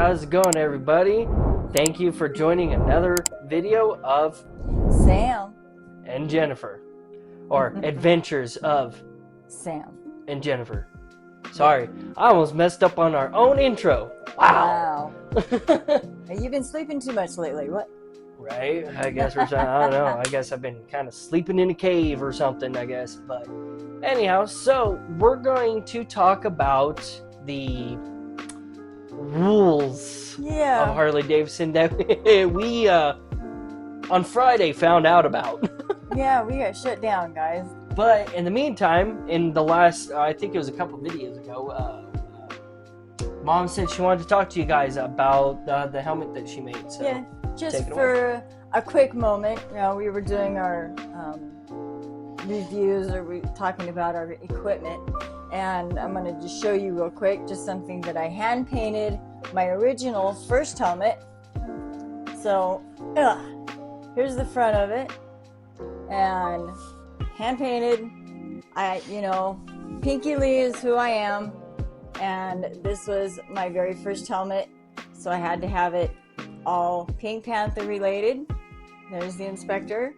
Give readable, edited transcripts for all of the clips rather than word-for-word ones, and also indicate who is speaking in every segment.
Speaker 1: how's it going, everybody? Thank you for joining another video of
Speaker 2: Sam
Speaker 1: and Jennifer, or Adventures of
Speaker 2: Sam
Speaker 1: and Jennifer. Sorry, I almost messed up on our own intro. Wow.
Speaker 2: You've been sleeping too much lately. What?
Speaker 1: Right? I guess I don't know. I guess I've been kind of sleeping in a cave or something, I guess. But anyhow, so we're going to talk about the rules of Harley Davidson that we on Friday found out about.
Speaker 2: Yeah, we got shut down, guys.
Speaker 1: But in the meantime, in the last, I think it was a couple videos ago, Mom said she wanted to talk to you guys about the helmet that she made. So
Speaker 2: yeah, just for a quick moment, we were doing our reviews, or we talking about our equipment, and I'm going to just show you real quick just something that I hand painted my original first helmet. So here's the front of it, and hand painted. Pinky Lee is who I am, and this was my very first helmet, so I had to have it all Pink Panther related. There's the inspector.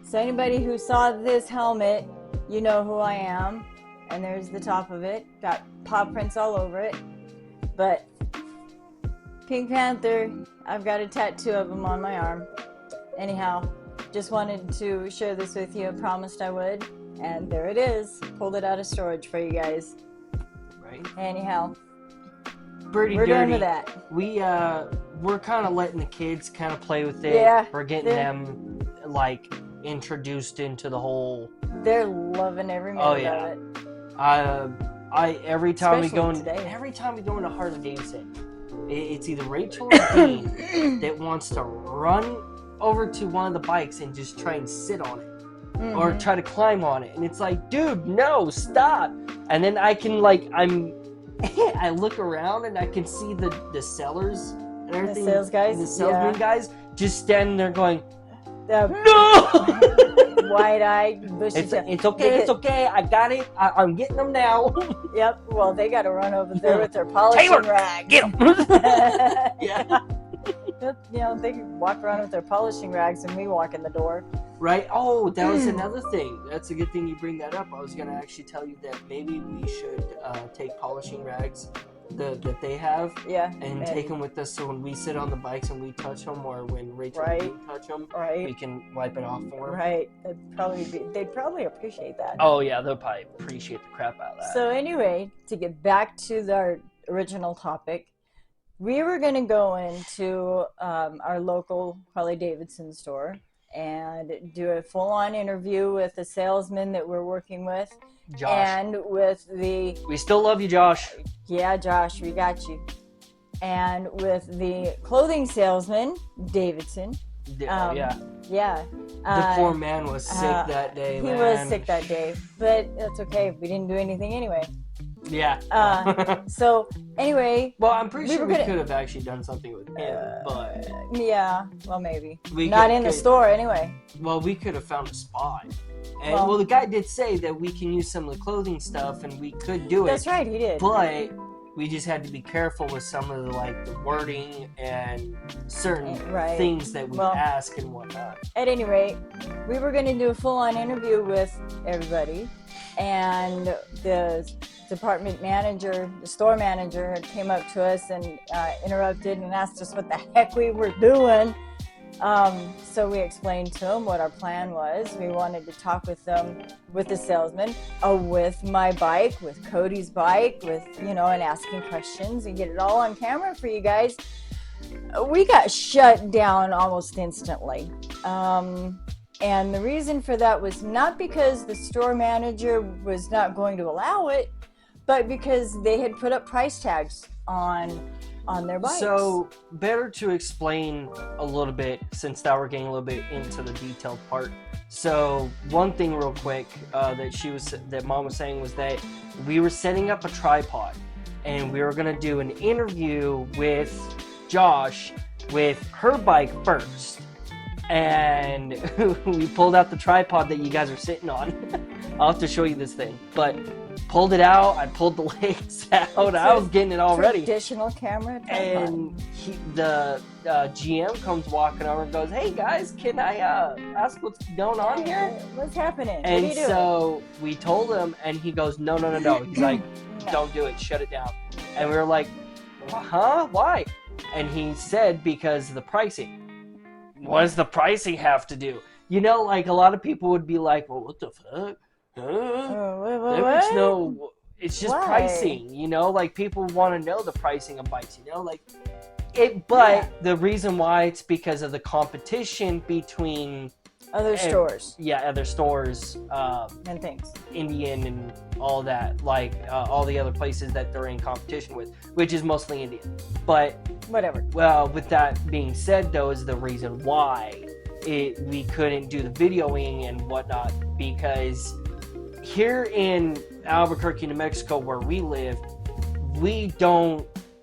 Speaker 2: So anybody who saw this helmet, you know who I am. And there's the top of it. Got paw prints all over it. But Pink Panther, I've got a tattoo of him on my arm. Anyhow, just wanted to share this with you. I promised I would. And there it is. Pulled it out of storage for you guys.
Speaker 1: Right.
Speaker 2: Anyhow,
Speaker 1: we're
Speaker 2: dirty. Done with that.
Speaker 1: We're kind of letting the kids kind of play with it.
Speaker 2: Yeah.
Speaker 1: We're getting them like introduced into the whole.
Speaker 2: They're loving every minute of it.
Speaker 1: Every time we go into Harley Davidson, it's either Rachel or Dean that wants to run over to one of the bikes and just try and sit on it. Mm-hmm. Or try to climb on it, and it's like, dude, no, stop. And then I can I look around and I can see the sellers and everything,
Speaker 2: the sales guys,
Speaker 1: the salesman guys just standing there going,
Speaker 2: no. Wide-eyed, bushy.
Speaker 1: It's okay, I got it. I'm getting them now.
Speaker 2: Yep. Well, they got to run over there with their polishing rags.
Speaker 1: Get them. Yeah.
Speaker 2: They can walk around with their polishing rags, and we walk in the door.
Speaker 1: Right. Oh, that was another thing. That's a good thing you bring that up. I was gonna actually tell you that maybe we should take polishing rags that they have, and take them with us, so when we sit on the bikes and we touch them, or when Rachel and Dean touch them, we can wipe it off for them.
Speaker 2: Right. They'd probably appreciate that.
Speaker 1: Oh yeah, they'll probably appreciate the crap out of that.
Speaker 2: So anyway, to get back to our original topic, we were gonna go into our local Harley Davidson store and do a full-on interview with the salesman that we're working with,
Speaker 1: Josh.
Speaker 2: And with
Speaker 1: we still love you, Josh.
Speaker 2: Yeah, Josh, we got you. And with the clothing salesman, Davidson.
Speaker 1: The poor man was sick that day.
Speaker 2: He was sick that day, but that's okay. We didn't do anything anyway.
Speaker 1: Yeah.
Speaker 2: So anyway.
Speaker 1: Well, I'm pretty sure we could have actually done something with him, but.
Speaker 2: Yeah. Well, maybe. Not in the store anyway.
Speaker 1: Well, we could have found a spot. And well, the guy did say that we can use some of the clothing stuff, and we could do it.
Speaker 2: That's right, he did.
Speaker 1: But we just had to be careful with some of the wording and certain things that we ask and whatnot.
Speaker 2: At any rate, we were going to do a full-on interview with everybody, and the department manager, the store manager, came up to us and interrupted and asked us what the heck we were doing. So we explained to him what our plan was. We wanted to talk with them, with the salesman, with my bike, with Cody's bike, and asking questions and get it all on camera for you guys. We got shut down almost instantly. And the reason for that was not because the store manager was not going to allow it, but because they had put up price tags on their bikes. So
Speaker 1: better to explain a little bit, since now we're getting a little bit into the detailed part. So one thing real quick that Mom was saying was that we were setting up a tripod, and we were going to do an interview with Josh with her bike first. And we pulled out the tripod that you guys are sitting on. I'll have to show you this thing. But pulled it out. I pulled the legs out. I was getting it all ready.
Speaker 2: Traditional camera.
Speaker 1: And the GM comes walking over and goes, "Hey guys, can I ask what's going on here?
Speaker 2: What's happening?"
Speaker 1: And so we told him, and he goes, "No." He's like, "Don't do it. Shut it down." And we were like, "Huh? Why?" And he said, "Because of the pricing." What does the pricing have to do? You know, like a lot of people would be like, "Well, what the fuck? What? It's just pricing, you know, like people want to know the pricing of bikes, you know, like it, but the reason why it's because of the competition between
Speaker 2: other stores.
Speaker 1: Other stores,
Speaker 2: and things.
Speaker 1: Indian and all that, like all the other places that they're in competition with, which is mostly Indian. But
Speaker 2: whatever.
Speaker 1: Well, with that being said, though, is the reason why we couldn't do the videoing and whatnot, because here in Albuquerque, New Mexico, where we live,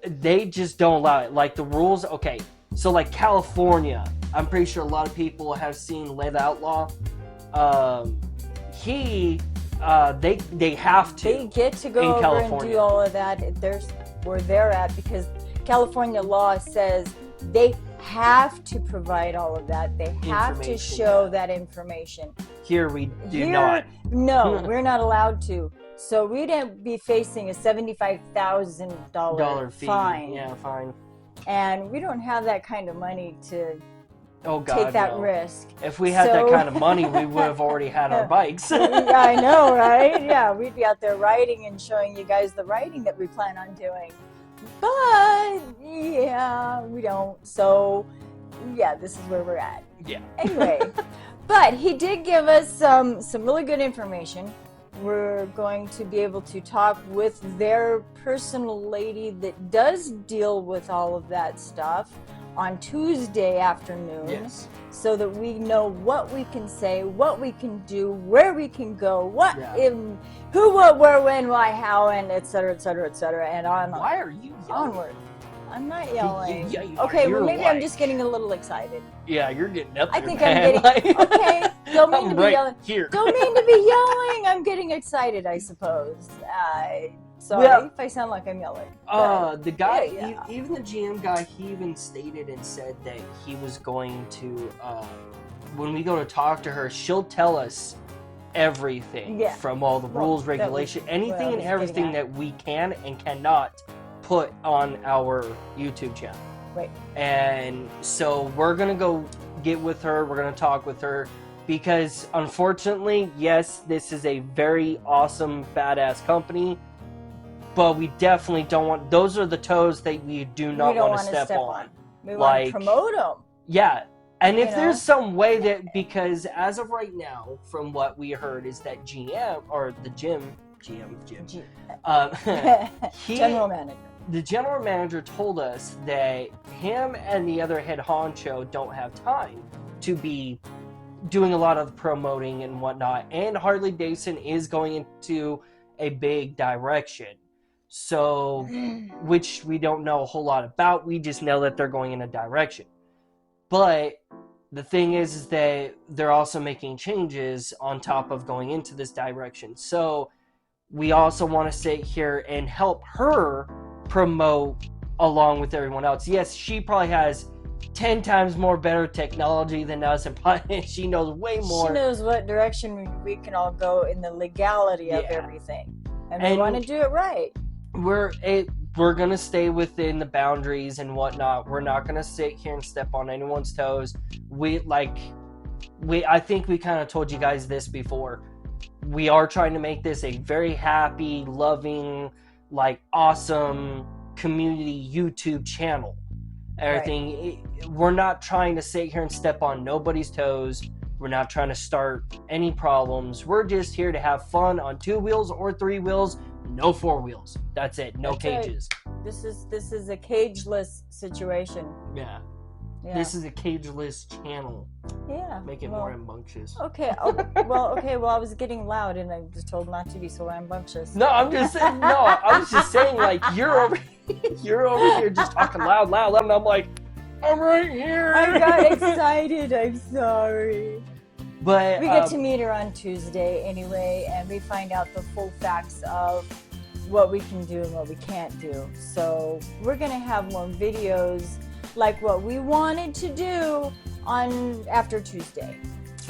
Speaker 1: they just don't allow it. Like the rules, okay, so like California, I'm pretty sure a lot of people have seen Lead Outlaw. They have to.
Speaker 2: They get to go over and do all of that. There's where they're at, because California law says they have to provide all of that. They have to show that information.
Speaker 1: Here we do not.
Speaker 2: No, we're not allowed to. So we'd be facing a $75,000 fine.
Speaker 1: Yeah, fine.
Speaker 2: And we don't have that kind of money to take that risk.
Speaker 1: If we had that kind of money, we would have already had our bikes.
Speaker 2: I know, right? Yeah, we'd be out there riding and showing you guys the riding that we plan on doing. But yeah, we don't. So yeah, this is where we're at.
Speaker 1: Yeah.
Speaker 2: Anyway, but he did give us some really good information. We're going to be able to talk with their personal lady that does deal with all of that stuff on Tuesday afternoon.
Speaker 1: Yes.
Speaker 2: So that we know what we can say, what we can do, where we can go, who, what, where, when, why, how, and et cetera, et cetera, et cetera, and on.
Speaker 1: Why are you yelling?
Speaker 2: Onward. I'm not yelling.
Speaker 1: Yeah, you
Speaker 2: okay,
Speaker 1: well,
Speaker 2: maybe I'm just getting a little excited.
Speaker 1: Yeah, you're getting up there,
Speaker 2: I think I'm getting, okay, don't mean to be yelling.
Speaker 1: Here.
Speaker 2: Don't mean to be yelling. I'm getting excited, I suppose. Sorry if I sound like I'm yelling.
Speaker 1: The guy, even the GM guy, he even stated and said that he was going to, when we go to talk to her, she'll tell us everything from all the rules, regulation, anything and everything that we can and cannot put on our YouTube channel.
Speaker 2: Right.
Speaker 1: And so we're going to go get with her. We're going to talk with her because unfortunately, yes, this is a very awesome, badass company. But we definitely don't want, those are the toes that we do not want to step on.
Speaker 2: We want to promote them.
Speaker 1: Yeah. And if there's some way that, because as of right now, from what we heard, is that GM, or the Jim,
Speaker 2: General manager.
Speaker 1: The general manager told us that him and the other head honcho don't have time to be doing a lot of promoting and whatnot. And Harley Davidson is going into a big direction. So, which we don't know a whole lot about. We just know that they're going in a direction. But the thing is that they're also making changes on top of going into this direction. So we also want to sit here and help her promote along with everyone else. Yes, she probably has 10 times more better technology than us, and she knows way more.
Speaker 2: She knows what direction we can all go in the legality of everything. And we want to do it right.
Speaker 1: We're gonna stay within the boundaries and whatnot. We're not gonna sit here and step on anyone's toes. I think we kind of told you guys this before. We are trying to make this a very happy, loving, like awesome community YouTube channel. Everything. Right. We're not trying to sit here and step on nobody's toes. We're not trying to start any problems. We're just here to have fun on 2 wheels or 3 wheels. No 4 wheels. That's it. No cages.
Speaker 2: Right. This is a cageless situation.
Speaker 1: Yeah. This is a cageless channel.
Speaker 2: Yeah.
Speaker 1: Make it more rambunctious.
Speaker 2: Okay. Well, I was getting loud and I was told not to be so rambunctious.
Speaker 1: No, I'm just saying. No, I was just saying. Like you're over here just talking loud, and I'm like, I'm right here.
Speaker 2: I got excited. I'm sorry.
Speaker 1: But
Speaker 2: we get to meet her on Tuesday anyway, and we find out the full facts of what we can do and what we can't do. So we're gonna have more videos like what we wanted to do on after Tuesday.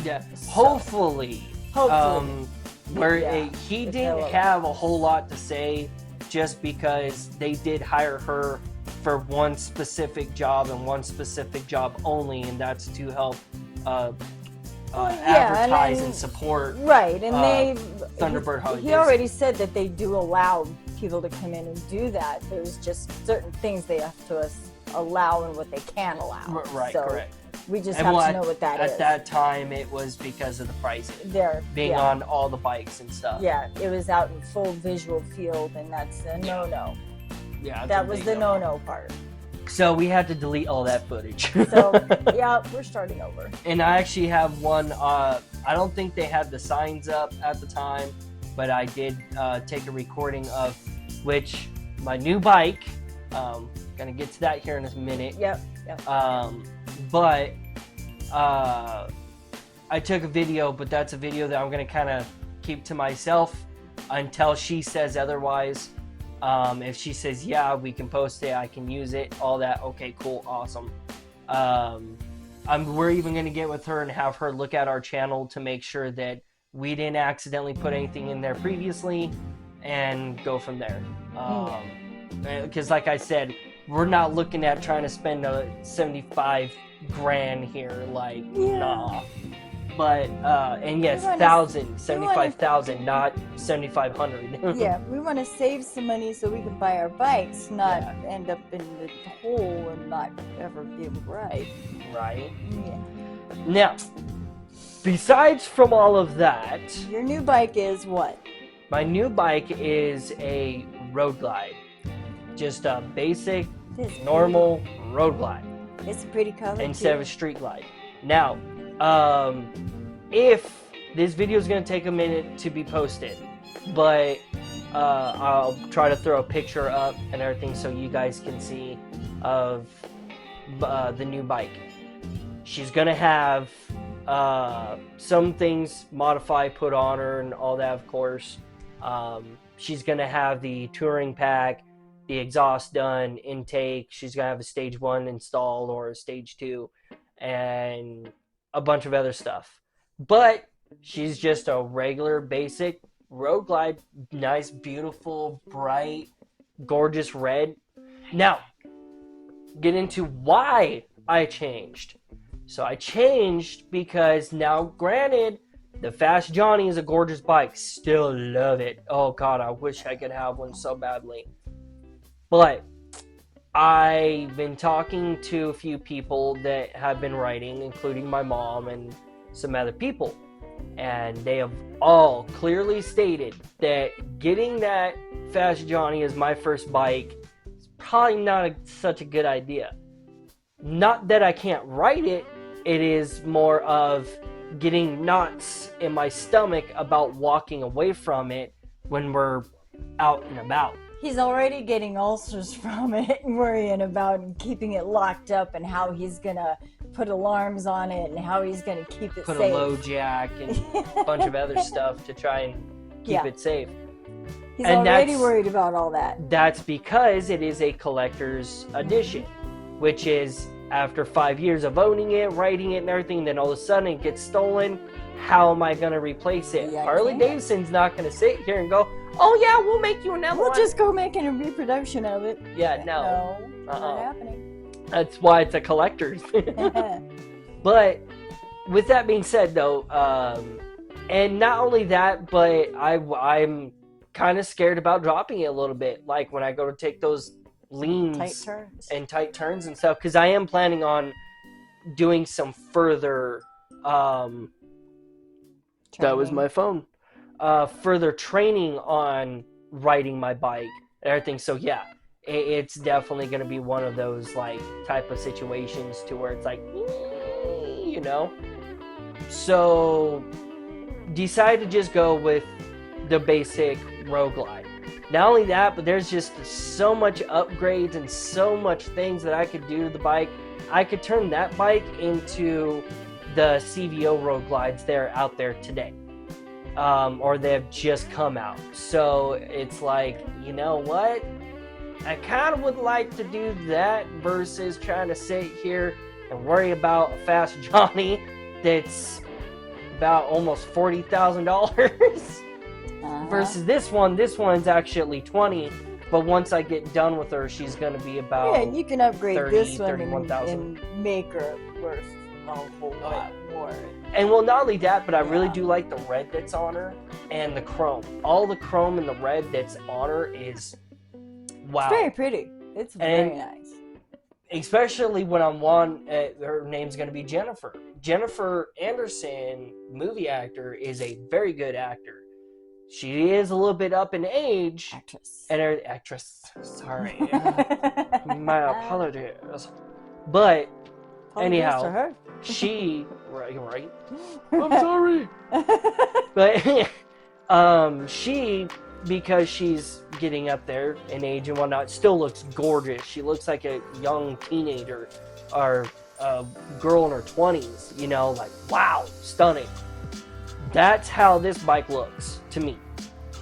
Speaker 1: Yeah,
Speaker 2: So,
Speaker 1: hopefully.
Speaker 2: Yeah,
Speaker 1: he didn't have a whole lot to say, just because they did hire her for one specific job and one specific job only, and that's to help advertise and support.
Speaker 2: Right, and
Speaker 1: Thunderbird Harley
Speaker 2: he already said that they do allow people to come in and do that. There's just certain things they have to allow and what they can allow.
Speaker 1: Right,
Speaker 2: so
Speaker 1: correct.
Speaker 2: We just have to know what that is.
Speaker 1: At that time, it was because of the pricing. Being
Speaker 2: yeah.
Speaker 1: on all the bikes and stuff.
Speaker 2: Yeah, it was out in full visual field, and that's the no-no.
Speaker 1: Yeah,
Speaker 2: that was the no-no part.
Speaker 1: So we had to delete all that footage.
Speaker 2: So, yeah, we're starting over.
Speaker 1: And I actually have one, I don't think they had the signs up at the time, but I did take a recording of which my new bike, gonna get to that here in a minute.
Speaker 2: Yep.
Speaker 1: But I took a video, but that's a video that I'm gonna kind of keep to myself until she says otherwise. If she says, yeah, we can post it, I can use it, all that, okay, cool, awesome. We're even going to get with her and have her look at our channel to make sure that we didn't accidentally put anything in there previously, and go from there. Because like I said, we're not looking at trying to spend 75 grand here, like, nah. But, and yes, 75,000, not 7,500.
Speaker 2: Yeah, we want to save some money so we can buy our bikes, not end up in the hole and not ever be able to ride.
Speaker 1: Right?
Speaker 2: Yeah.
Speaker 1: Now, besides from all of that...
Speaker 2: Your new bike is what?
Speaker 1: My new bike is a road glide. Just a basic, normal road glide.
Speaker 2: It's a pretty color,
Speaker 1: instead of a street glide. Now, if this video is going to take a minute to be posted, but I'll try to throw a picture up and everything so you guys can see of the new bike. She's going to have some things modified, put on her, and all that, of course. She's going to have the touring pack, the exhaust done, intake. She's going to have a stage 1 installed or a stage 2, and a bunch of other stuff. But she's just a regular basic road glide, nice, beautiful, bright, gorgeous red. Now, get into why I changed. So I changed because now, granted, the Fast Johnny is a gorgeous bike. Still love it. Oh God, I wish I could have one so badly. But I've been talking to a few people that have been riding, including my mom and some other people. And they have all clearly stated that getting that Fast Johnny as my first bike is probably not such a good idea. Not that I can't ride it, it is more of getting knots in my stomach about walking away from it when we're out and about.
Speaker 2: He's already getting ulcers from it, worrying about keeping it locked up and how he's gonna put alarms on it and how he's gonna keep it safe.
Speaker 1: Put a low jack and a bunch of other stuff to try and keep it safe.
Speaker 2: He's already worried about all that.
Speaker 1: That's because it is a collector's edition, which is after 5 years of owning it, riding it and everything, then all of a sudden it gets stolen. How am I going to replace it? Harley Davidson's not going to sit here and go, oh yeah, we'll make you another one.
Speaker 2: We'll just go making a reproduction of it.
Speaker 1: Yeah, no.
Speaker 2: Not happening.
Speaker 1: That's why it's a collector's. But with that being said, though, and not only that, but I'm kind of scared about dropping it a little bit. Like when I go to take those leans and tight turns and stuff, because I am planning on doing some further that was my phone further training on riding my bike and everything. So yeah, it's definitely going to be one of those like type of situations to where it's like, you know. So decided to just go with the basic road glide. Not only that, but there's just so much upgrades and so much things that I could do to the bike. I could turn that bike into the CVO road glides that are out there today. Or they've just come out. So it's like, you know what? I kind of would like to do that versus trying to sit here and worry about a Fast Johnny that's about almost $40,000 versus this one. This one's actually $20,000, but once I get done with her, she's going to be about
Speaker 2: yeah. You can upgrade
Speaker 1: 30,
Speaker 2: this one
Speaker 1: $31,000
Speaker 2: and make her worth a whole lot more.
Speaker 1: And well, not only that, but I really do like the red that's on her and the chrome. All the chrome and the red that's on her is wow.
Speaker 2: It's very pretty. It's very nice.
Speaker 1: Especially when I'm one, her name's going to be Jennifer. Jennifer Anderson, movie actor, is a very good actor. She is a little bit up in age.
Speaker 2: Actress.
Speaker 1: And her actress. Sorry. My apologies. But anyhow,
Speaker 2: to her.
Speaker 1: she right. I'm sorry. But she, because she's getting up there in age and whatnot, still looks gorgeous. She looks like a young teenager or a girl in her 20s, you know, like, wow, stunning. That's how this bike looks to me.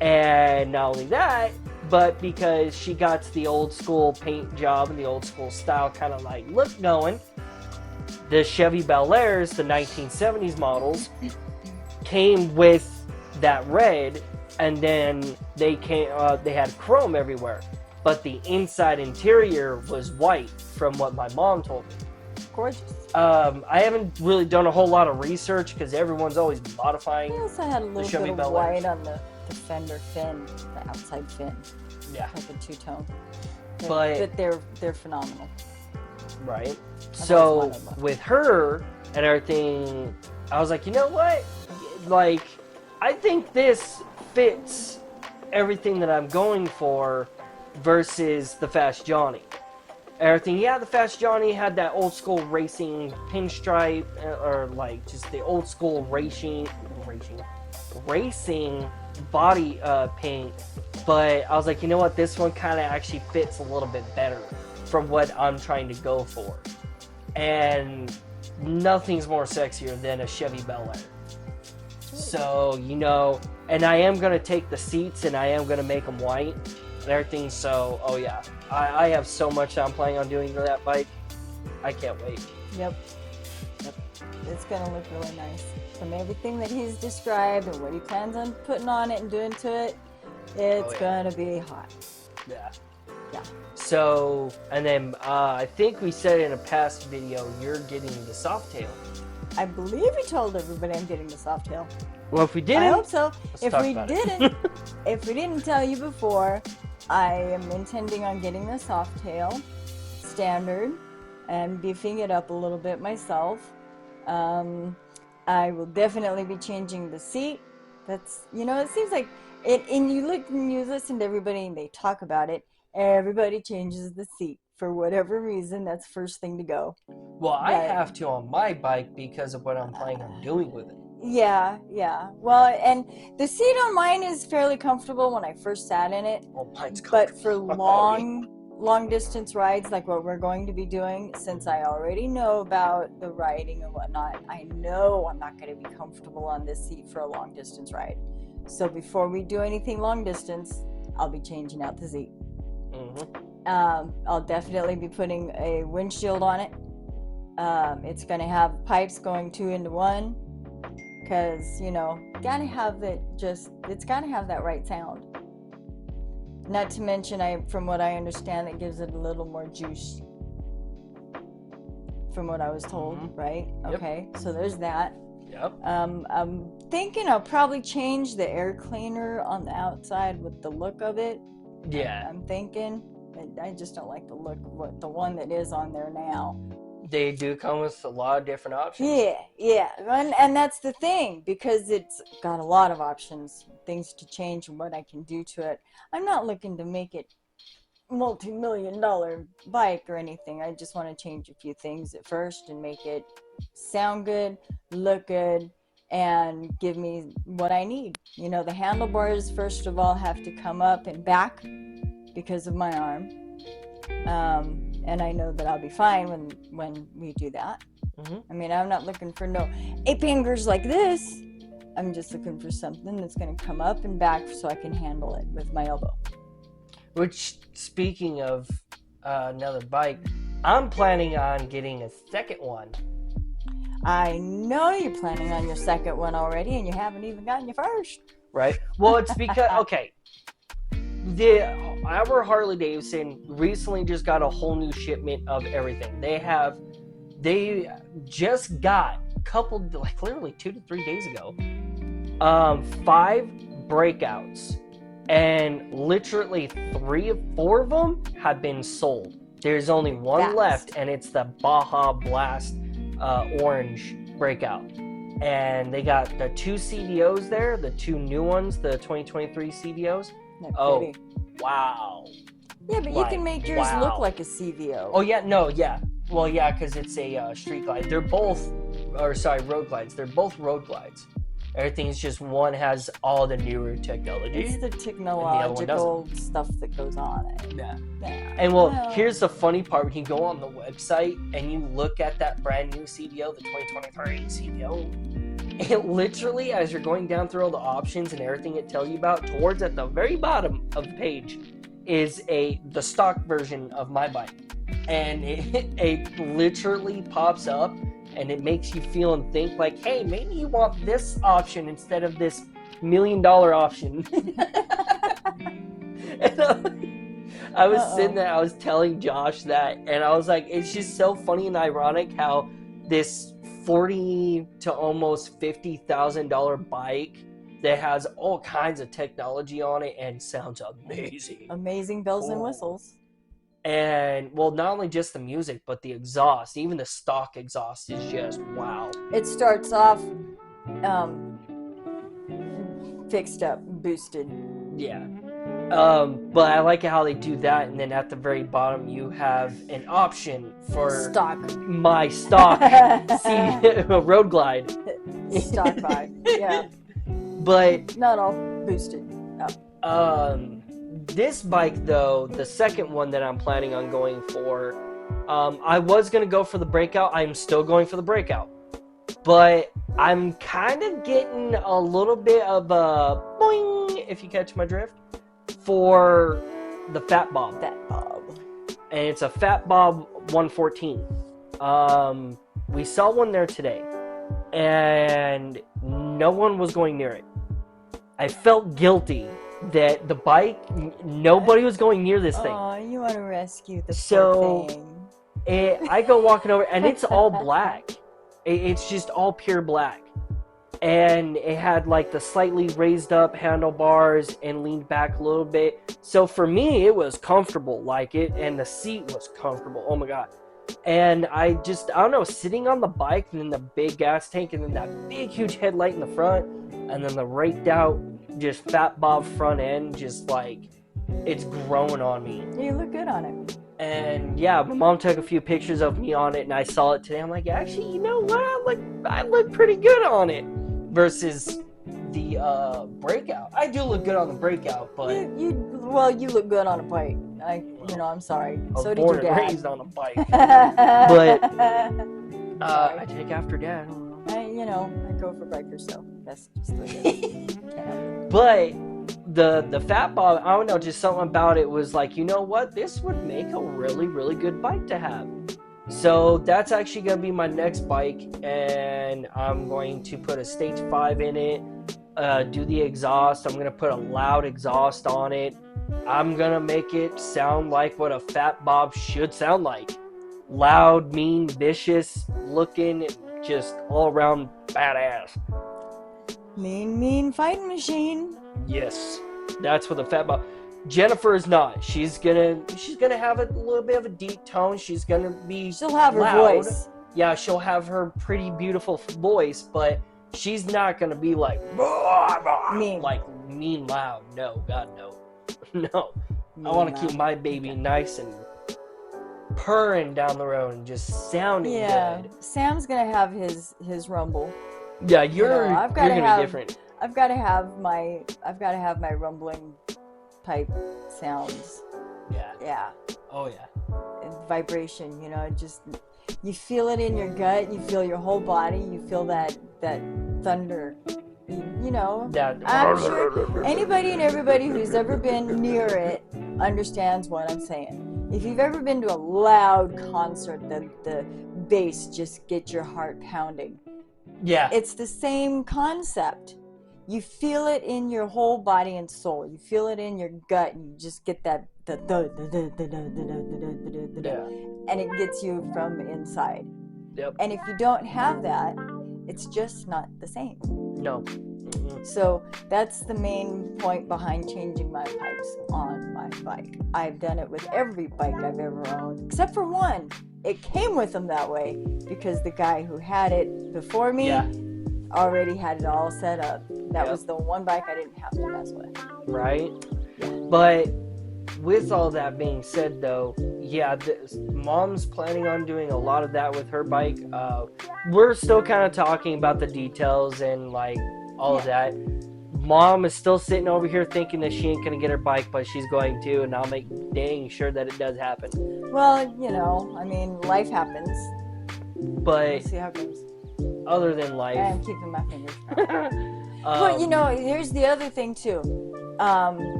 Speaker 1: And not only that, but because she got the old school paint job and the old school style kind of like look going, the Chevy Bel Airs, the 1970s models, came with that red, and then they had chrome everywhere, but the inside interior was white, from what my mom told me.
Speaker 2: Gorgeous.
Speaker 1: I haven't really done a whole lot of research because everyone's always modifying.
Speaker 2: They also had a little bit of white on the fender fin, the outside fin.
Speaker 1: Yeah,
Speaker 2: like a two-tone.
Speaker 1: But
Speaker 2: they're phenomenal.
Speaker 1: Right. So with her and everything, I was like, you know what? Like, I think this fits everything that I'm going for versus the Fast Johnny. Everything, yeah, the Fast Johnny had that old school racing pinstripe, or like just the old school racing body paint. But I was like, you know what? This one kind of actually fits a little bit better from what I'm trying to go for. And nothing's more sexier than a Chevy Bel Air. So, you know, and I am going to take the seats and I am going to make them white and everything. So, oh yeah, I have so much I'm planning on doing to that bike. I can't wait.
Speaker 2: Yep. It's going to look really nice. From everything that he's described and what he plans on putting on it and doing to it, it's going to be hot.
Speaker 1: Yeah.
Speaker 2: Yeah.
Speaker 1: So, and then I think we said in a past video, you're getting the Softail.
Speaker 2: I believe we told everybody I'm getting the Softail.
Speaker 1: Well, if we didn't,
Speaker 2: I hope so. If we didn't tell you before, I am intending on getting the Softail standard and beefing it up a little bit myself. I will definitely be changing the seat. That's, you know, it seems like it, and you look and you listen to everybody and they talk about it. Everybody changes the seat for whatever reason. That's first thing to go.
Speaker 1: Well, I have to on my bike because of what I'm planning on doing with it.
Speaker 2: Yeah. Well, and the seat on mine is fairly comfortable when I first sat in it.
Speaker 1: Oh, mine's comfortable.
Speaker 2: But for long distance rides like what we're going to be doing, since I already know about the riding and whatnot, I know I'm not going to be comfortable on this seat for a long distance ride. So before we do anything long distance, I'll be changing out the seat. I'll definitely be putting a windshield on it. It's going to have pipes going 2 into 1 because, you know, gotta have it's got to have that right sound. Not to mention, from what I understand, it gives it a little more juice from what I was told, right?
Speaker 1: Yep.
Speaker 2: Okay, so there's that.
Speaker 1: Yep.
Speaker 2: I'm thinking I'll probably change the air cleaner on the outside with the look of it.
Speaker 1: Yeah.
Speaker 2: I'm thinking. I just don't like the look of the one that is on there now.
Speaker 1: They do come with a lot of different options.
Speaker 2: Yeah. And that's the thing, because it's got a lot of options, things to change and what I can do to it. I'm not looking to make it multi-million-dollar bike or anything. I just want to change a few things at first and make it sound good, look good, and give me what I need. You know, the handlebars, first of all, have to come up and back because of my arm. and I know that I'll be fine when we do that.
Speaker 1: Mm-hmm.
Speaker 2: I mean, I'm not looking for no 8 fingers like this. I'm just looking for something that's going to come up and back so I can handle it with my elbow.
Speaker 1: Which, speaking of another bike, I'm planning on getting a second one.
Speaker 2: I know you're planning on your second one already, and you haven't even gotten your first.
Speaker 1: Right? Well, it's because, okay, our Harley Davidson recently just got a whole new shipment of everything. They just got coupled, like literally 2 to 3 days ago, 5 breakouts, and literally 3 or 4 of them have been sold. There's only one left, and it's the Baja Blast orange breakout. And they got the 2 CVOs there, the 2 new ones, the 2023 CVOs. Oh, wow.
Speaker 2: Yeah, but you can make yours look like a CVO.
Speaker 1: Oh, yeah, no, yeah. Well, yeah, because it's a street glide. They're both, road glides. They're both road glides. Everything's just one has all the newer technology.
Speaker 2: It's the technological stuff that goes on it.
Speaker 1: Yeah. And well, here's the funny part. When you go on the website and you look at that brand new CVO, the 2023 CVO, it literally, as you're going down through all the options and everything it tells you about, towards at the very bottom of the page is the stock version of my bike. And it literally pops up and it makes you feel and think like, hey, maybe you want this option instead of this $1 million option. And I was sitting there, I was telling Josh that, and I was like, it's just so funny and ironic how this $40,000 to almost $50,000 bike that has all kinds of technology on it and sounds amazing.
Speaker 2: Amazing bells and whistles.
Speaker 1: And, well, not only just the music, but the exhaust. Even the stock exhaust is just wow.
Speaker 2: It starts off fixed up, boosted.
Speaker 1: Yeah. But I like how they do that, and then at the very bottom you have an option for my stock road glide.
Speaker 2: Stock bike, yeah.
Speaker 1: But
Speaker 2: not all boosted.
Speaker 1: No. This bike, though, the second one that I'm planning on going for, I was going to go for the breakout. I'm still going for the breakout. But I'm kind of getting a little bit of a boing, if you catch my drift, for the Fat Bob. And it's a Fat Bob 114. We saw one there today, and no one was going near it. I felt guilty that the bike, nobody was going near this thing.
Speaker 2: Oh, you want to rescue the poor thing.
Speaker 1: I go walking over, and it's all black. It's just all pure black. And it had like the slightly raised up handlebars and leaned back a little bit. So for me, it was comfortable, and the seat was comfortable. Oh my God. And I don't know, sitting on the bike, and then the big gas tank, and then that big, huge headlight in the front, and then the raked out, just Fat Bob front end, just like, it's growing on me.
Speaker 2: You look good on it.
Speaker 1: And yeah, my mom took a few pictures of me on it, and I saw it today. I'm like, actually, you know what? I look pretty good on it. Versus the breakout. I do look good on the breakout, but
Speaker 2: you look good on a bike. I'm sorry. So did your dad.
Speaker 1: Born and raised on a bike. But I take after Dad.
Speaker 2: I go for bikers, so that's just the way it is.
Speaker 1: But the Fat Bob, I don't know, just something about it was like, you know what? This would make a really, really good bike to have. So that's actually going to be my next bike, and I'm going to put a Stage 5 in it, do the exhaust. I'm going to put a loud exhaust on it. I'm going to make it sound like what a Fat Bob should sound like. Loud, mean, vicious looking, just all around badass.
Speaker 2: Mean fighting machine.
Speaker 1: Yes, that's what the Fat Bob. Jennifer is not. She's gonna have a little bit of a deep tone. She'll have her
Speaker 2: voice.
Speaker 1: Yeah, she'll have her pretty beautiful voice, but she's not gonna be like
Speaker 2: mean.
Speaker 1: Like mean loud. No, God no. No. I want to keep my baby nice and purring down the road and just sounding good.
Speaker 2: Sam's gonna have his rumble.
Speaker 1: Yeah, you're gonna be different.
Speaker 2: I've gotta have my rumbling pipe sounds.
Speaker 1: Yeah.
Speaker 2: Yeah.
Speaker 1: Oh yeah.
Speaker 2: vibration, you know, just, you feel it in your gut, you feel your whole body, you feel that thunder, you know.
Speaker 1: Yeah.
Speaker 2: I'm sure anybody and everybody who's ever been near it understands what I'm saying. If you've ever been to a loud concert, the bass just gets your heart pounding.
Speaker 1: Yeah.
Speaker 2: It's the same concept. You feel it in your whole body and soul. You feel it in your gut, and you just get that and it gets you from inside.
Speaker 1: Yep.
Speaker 2: And if you don't have that, it's just not the same.
Speaker 1: No.
Speaker 2: So that's the main point behind changing my pipes on my bike. I've done it with every bike I've ever owned, except for one. It came with them that way because the guy who had it before me already had it all set up. That was the one bike I didn't have to mess with.
Speaker 1: Right? But with all that being said, though, Mom's planning on doing a lot of that with her bike. We're still kind of talking about the details and like all of that. Mom is still sitting over here thinking that she ain't gonna get her bike, but she's going to, and I'll make dang sure that it does happen.
Speaker 2: Well, you know, I mean, life happens.
Speaker 1: But
Speaker 2: we'll see how it goes.
Speaker 1: Other than life,
Speaker 2: I'm keeping my fingers crossed. But you know, here's the other thing too.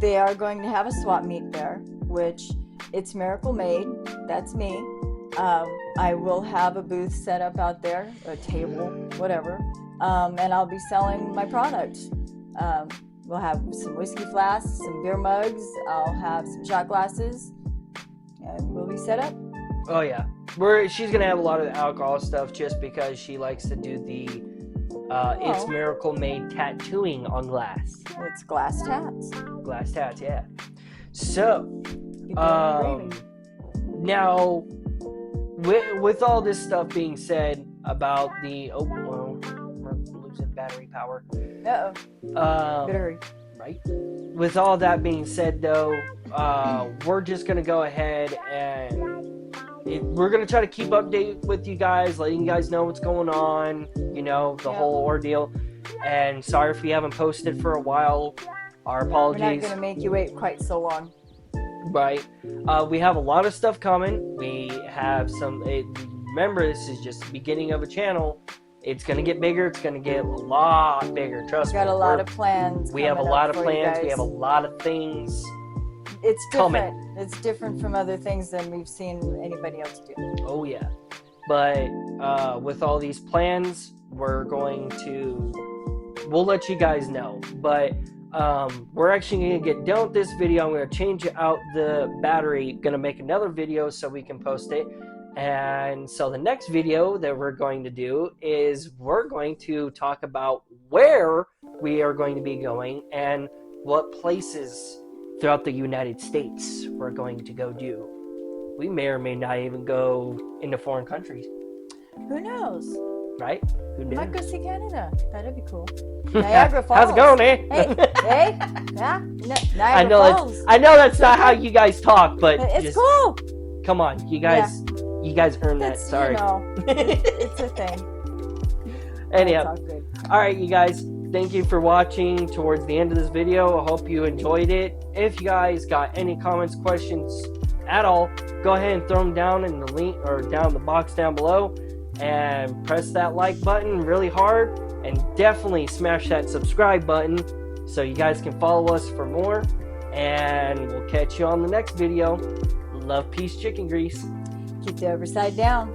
Speaker 2: They are going to have a swap meet there, which it's Miracle Made. That's me. I will have a booth set up out there, a table, whatever, and I'll be selling my products. We'll have some whiskey flasks, some beer mugs. I'll have some shot glasses, and we'll be set up.
Speaker 1: Oh yeah, she's gonna have a lot of the alcohol stuff just because she likes to do the It's Miracle Made tattooing on glass.
Speaker 2: It's glass tats.
Speaker 1: Glass tats, yeah. So, now with all this stuff being said about the we're losing battery power.
Speaker 2: Battery.
Speaker 1: Right. With all that being said, though, we're just gonna go ahead and we're going to try to keep update with you guys, letting you guys know what's going on, you know, the whole ordeal. And sorry if we haven't posted for a while. Our apologies.
Speaker 2: We're not going to make you wait quite so long.
Speaker 1: Right. We have a lot of stuff coming. We have remember, this is just the beginning of a channel. It's going to get bigger. It's going to get a lot bigger. Trust me.
Speaker 2: We've got a lot of plans.
Speaker 1: We have a lot of plans. We have a lot of things.
Speaker 2: It's different. It's different from other things than we've seen anybody else do.
Speaker 1: Oh yeah, but with all these plans, we'll let you guys know. But we're actually gonna get done with this video. I'm gonna change out the battery. Gonna make another video so we can post it. And so the next video that we're going to do is we're going to talk about where we are going to be going and what places throughout the United States we're going to go do. We may or may not even go into foreign countries.
Speaker 2: Who knows?
Speaker 1: Right? Who knows?
Speaker 2: Might go see Canada. That'd be cool. Niagara Falls.
Speaker 1: How's it going, eh?
Speaker 2: Hey, yeah, Niagara Falls.
Speaker 1: I know that's not how you guys talk, but
Speaker 2: it's cool.
Speaker 1: Come on, you guys earned that. Sorry.
Speaker 2: You know, it's a thing.
Speaker 1: Anyhow, all right, you guys. Thank you for watching towards the end of this video. I hope you enjoyed it. If you guys got any comments, questions at all, go ahead and throw them down in the link or down the box down below, and press that like button really hard, and definitely smash that subscribe button so you guys can follow us for more. And we'll catch you on the next video. Love, peace, chicken grease.
Speaker 2: Keep the other side down.